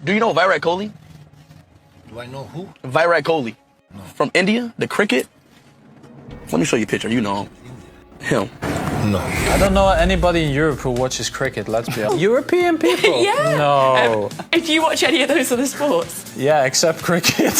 Do you know Virat Kohli? Do I know who? Virat Kohli. No. From India, the cricket. Let me show you a picture. You know him. No. I don't know anybody in Europe who watches cricket, let's be honest. European people? Yeah. No. If you watch any of those other sports. Yeah, except cricket.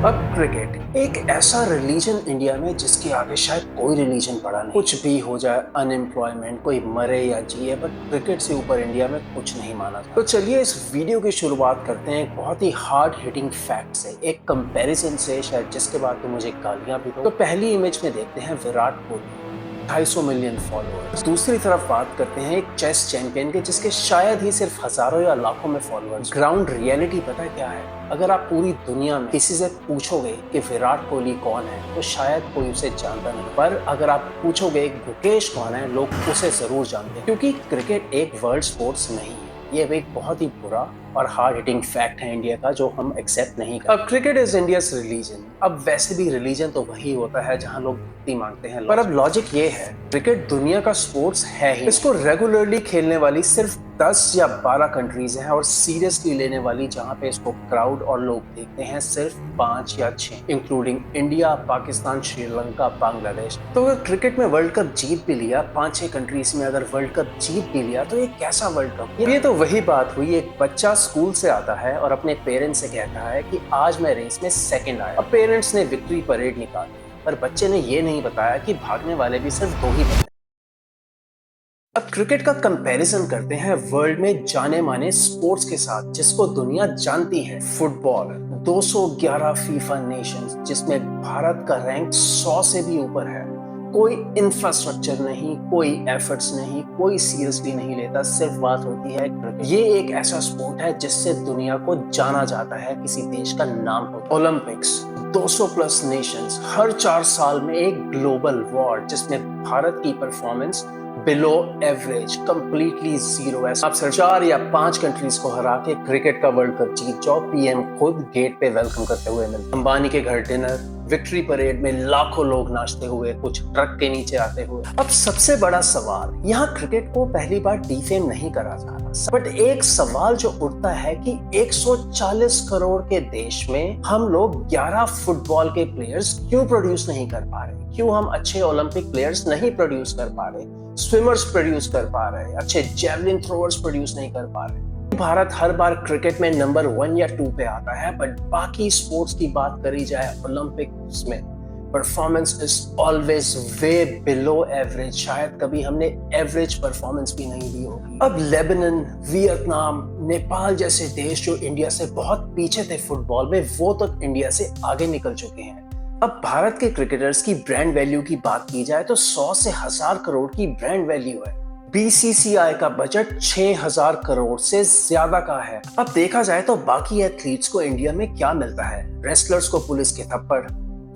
अब cricket एक ऐसा religion India में जिसके आगे शायद कोई religion पड़ा नहीं। कुछ भी हो जाए, अनएम्प्लॉयमेंट, कोई मरे या जिए, बट क्रिकेट से ऊपर इंडिया में कुछ नहीं माना जाता। तो चलिए इस वीडियो की शुरुआत करते हैं एक बहुत ही हार्ड हिटिंग फैक्ट से, एक कंपैरिजन से, शायद जिसके बाद तो मुझे गालियां भी दो। तो पहली इमेज में देखते हैं विराट कोहली, 250 मिलियन फॉलोअर्स। दूसरी तरफ बात करते हैं एक चेस चैंपियन के जिसके शायद ही सिर्फ हजारों या लाखों में फॉलोअर्स। ग्राउंड रियलिटी पता क्या है? अगर आप पूरी दुनिया में किसी से पूछोगे कि विराट कोहली कौन है तो शायद कोई उसे जानता नहीं, पर अगर आप पूछोगे गुकेश कौन है, लोग उसे जरूर जानते हैं, क्योंकि क्रिकेट एक वर्ल्ड स्पोर्ट्स नहीं है। ये एक बहुत ही बुरा और हार्ड हिटिंग फैक्ट है इंडिया का, जो हम एक्सेप्ट नहीं करते। अब क्रिकेट इज इंडियाज रिलीजन। अब वैसे भी रिलीजन तो वही होता है जहां लोग भक्ति मांगते हैं, पर अब लॉजिक ये है, क्रिकेट दुनिया का स्पोर्ट्स है ही। इसको रेगुलरली खेलने वाली सिर्फ 10 या 12 कंट्रीज हैं, और सीरियसली लेने वाली जहां पे इसको क्राउड और लोग देखते हैं सिर्फ 5 या 6, इंक्लूडिंग इंडिया, पाकिस्तान, श्रीलंका, बांग्लादेश। तो अगर क्रिकेट में वर्ल्ड कप जीत भी लिया, 5-6 कंट्रीज में अगर वर्ल्ड कप जीत भी लिया, तो ये कैसा वर्ल्ड कप? ये तो वही बात हुई, एक बच्चा स्कूल से आता है और अपने पेरेंट्स से कहता है कि आज मैं रेस में सेकंड आया। अब पेरेंट्स ने विक्ट्री परेड निकाली, पर बच्चे ने ये नहीं बताया कि भागने वाले भी सिर्फ 2 ही थे। अब क्रिकेट का कंपैरिजन करते हैं वर्ल्ड में जाने माने स्पोर्ट्स के साथ, जिसको दुनिया जानती है, फुटबॉल। 211 फीफा नेशंस, जिसमें भारत का रैंक 100 से भी ऊपर है। कोई इंफ्रास्ट्रक्चर नहीं, कोई एफर्ट्स नहीं, कोई सीरियसली नहीं लेता, सिर्फ बात होती है क्रिकेट। ये एक ऐसा स्पोर्ट है जिससे दुनिया को जाना जाता है, किसी देश का नाम होता है। ओलंपिक्स, 200 प्लस नेशंस, हर 4 साल में एक ग्लोबल वॉर, जिसमें भारत की performance below average, completely zero है। आप सिर्फ 4 या 5 कंट्रीज को हरा के क्रिकेट का वर्ल्ड कप जीत जाओ, पीएम खुद गेट पे वेलकम करते हुए मिलते, अंबानी के घर डिनर, विक्ट्री परेड में लाखों लोग नाचते हुए, कुछ ट्रक के नीचे आते हुए। अब सबसे बड़ा सवाल, यहाँ क्रिकेट को पहली बार डिफेम नहीं करा जा रहा, बट एक सवाल जो उठता है कि 140 करोड़ के देश में हम लोग 11 फुटबॉल के प्लेयर्स क्यों प्रोड्यूस नहीं कर पा रहे? क्यों हम अच्छे ओलंपिक प्लेयर्स नहीं प्रोड्यूस कर पा रहे, स्विमर्स प्रोड्यूस कर पा रहे, अच्छे जेवलिन थ्रोअर्स प्रोड्यूस नहीं कर पा रहे? भारत हर बार क्रिकेट में नंबर 1 या 2 पे आता है, बट बाकी स्पोर्ट्स की बात करी जाए ओलंपिक्स में, performance is always way below average. शायद कभी हमने एवरेज परफॉर्मेंस भी नहीं दी होगी। अब लेबनान, वियतनाम, नेपाल जैसे देश जो इंडिया से बहुत पीछे थे फुटबॉल में, वो तो इंडिया से आगे निकल चुके हैं। अब भारत के क्रिकेटर्स की ब्रांड वैल्यू की बात की जाए तो 100 से 1000 करोड़ की ब्रांड वैल्यू है। बीसीसीआई का बजट 6000 करोड़ से ज्यादा का है। अब देखा जाए तो बाकी एथलीट्स को इंडिया में क्या मिलता है? रेसलर्स को पुलिस के थप्पड़,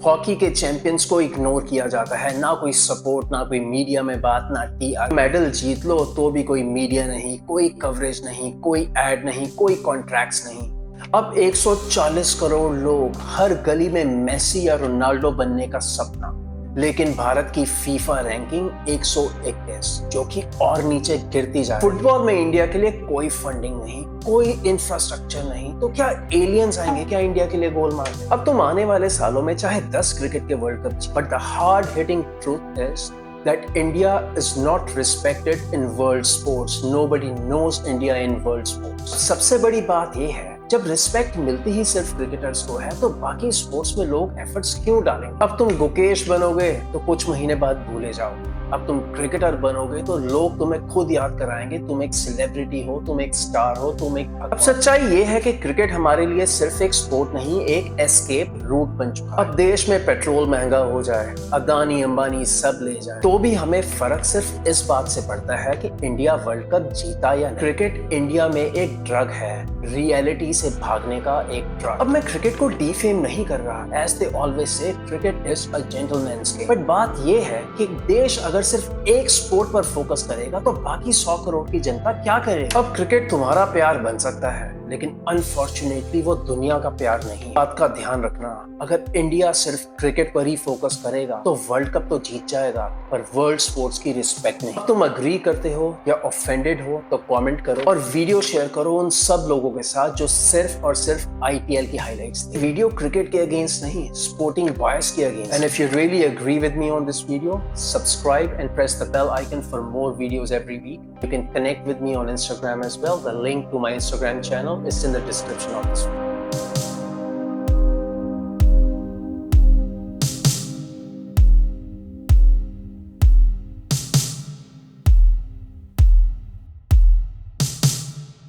हॉकी के चैंपियंस को इग्नोर किया जाता है, ना कोई सपोर्ट, ना कोई मीडिया में बात, ना टीआर। मेडल जीत लो तो भी कोई मीडिया नहीं, कोई कवरेज नहीं, कोई एड नहीं, कोई कॉन्ट्रैक्ट्स नहीं। अब 140 करोड़ लोग, हर गली में मेसी या रोनाल्डो बनने का सपना, लेकिन भारत की फीफा रैंकिंग 121, जो कि और नीचे गिरती जा रही है। फुटबॉल में इंडिया के लिए कोई फंडिंग नहीं, कोई इंफ्रास्ट्रक्चर नहीं, तो क्या एलियंस आएंगे क्या इंडिया के लिए गोल मारने? अब तुम आने वाले सालों में चाहे 10 क्रिकेट के world cup, but the hard hitting truth is that India is not respected in world sports. Nobody knows India in world sports. सबसे बड़ी बात ये है, जब रिस्पेक्ट मिलती ही सिर्फ क्रिकेटर्स को है, तो बाकी स्पोर्ट्स में लोग एफर्ट्स क्यों डालेंगे? अब तुम गुकेश बनोगे तो कुछ महीने बाद भूले जाओगे। अब तुम क्रिकेटर बनोगे तो लोग तुम्हें खुद याद कराएंगे, तुम एक सेलिब्रिटी हो, तुम एक स्टार हो, तुम एक। अब सच्चाई ये है कि क्रिकेट हमारे लिए सिर्फ एक स्पोर्ट नहीं, एक एस्केप रूट बन चुका है। अब देश में पेट्रोल महंगा हो जाए, अदानी अंबानी सब ले जाए, तो भी हमें फर्क सिर्फ इस बात से पड़ता है कि इंडिया वर्ल्ड कप जीता या नहीं। क्रिकेट इंडिया में एक ड्रग है, रियलिटी से भागने का एक ड्रग। अब मैं क्रिकेट को डीफेम नहीं कर रहा, as they always say cricket is a gentleman's game. But बात ये है कि देश अगर सिर्फ एक स्पोर्ट पर फोकस करेगा तो बाकी 100 करोड़ की जनता क्या करेगी? अब क्रिकेट तुम्हारा प्यार बन सकता है, लेकिन अनफॉर्चुनेटली वो दुनिया का प्यार नहीं। बात का ध्यान रखना, अगर इंडिया सिर्फ क्रिकेट पर ही फोकस करेगा तो वर्ल्ड कप तो जीत जाएगा, पर वर्ल्ड स्पोर्ट्स की रिस्पेक्ट नहीं। तुम अग्री करते हो या ऑफेंडेड हो तो कमेंट करो और वीडियो शेयर करो उन सब लोगों के साथ जो सिर्फ और सिर्फ आईपीएल की हाइलाइट्स दी। वीडियो क्रिकेट के अगेंस्ट नहीं, स्पोर्टिंग बायस के against. And if you really agree with me on this video, subscribe and press the bell icon for more videos every week. You can connect with me on Instagram as well. The link to my Instagram channel is in the description of this video.